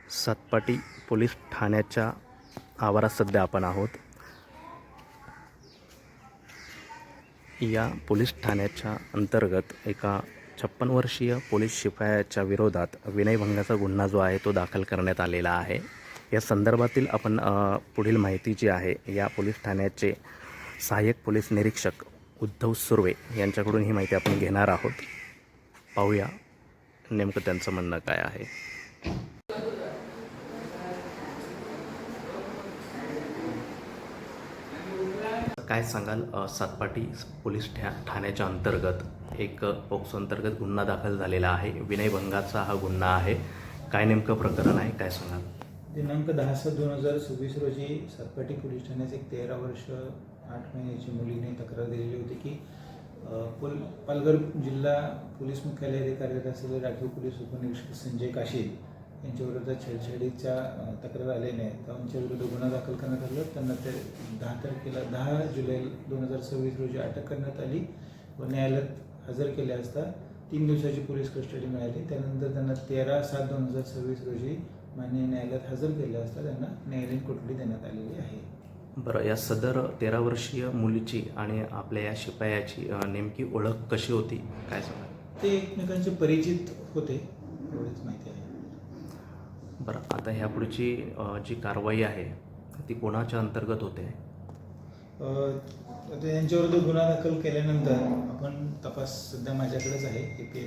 Satpati police ठाण्याच्या आवारात सध्या आपण आहोत. या पोलीस ठाण्याच्या अंतर्गत एका 56 वर्षीय पोलीस शिपायाच्या विरोधात विनयभंगाचा गुन्हा जो आहे तो दाखल करण्यात आलेला आहे. या संदर्भातील आपण पुढील माहिती जी आहे या पोलीस ठाण्याचे सहाय्यक पोलीस निरीक्षक उद्धव सुर्वे यांच्याकडून ही माहिती आपण घेणार आहोत. पाहूया नेमकं त्यांचं म्हणणं काय आहे. काय सांगाल, सातपाटी पोलीस ठाण्याच्या अंतर्गत एक पोक्सो अंतर्गत गुन्हा दाखल झालेला आहे. विनयभंगाचा हा गुन्हा आहे. काय नेमकं प्रकरण आहे, काय सांगाल? दिनांक 10/6/2026 रोजी सातपाटी पोलीस ठाण्यात एक 13 वर्ष 8 महिन्याची मुलीने तक्रार दिलेली होती की पालघर जिल्हा पोलीस मुख्यालयात कार्यरत असलेले राखीव पोलीस उपनिरीक्षक संजय काशे यांच्याविरुद्ध छेडछाडीच्या तक्रार आल्याने त्यांच्याविरुद्ध गुन्हा दाखल करण्यात आला. त्यांना ते 10 जुलै 2026 रोजी अटक करण्यात आली व न्यायालयात हजर केले असता 3 दिवसाची पोलीस कस्टडी मिळाली. त्यानंतर त्यांना 13/7/2026 रोजी माननीय न्यायालयात हजर केले असता त्यांना न्यायालयीन कोठडी देण्यात आलेली आहे. बरं, या सदर 13 वर्षीय मुलीची आणि आपल्या या शिपायाची नेमकी ओळख कशी होती, काय सांगाल? ते एकमेकांचे परिचित होते, एवढीच माहिती आहे. बरं, आता ह्या पुढची जी कारवाई आहे ती कोणाच्या अंतर्गत होते? आता यांच्याविरुद्ध गुन्हा दाखल केल्यानंतर आपण तपास सध्या माझ्याकडेच आहे, API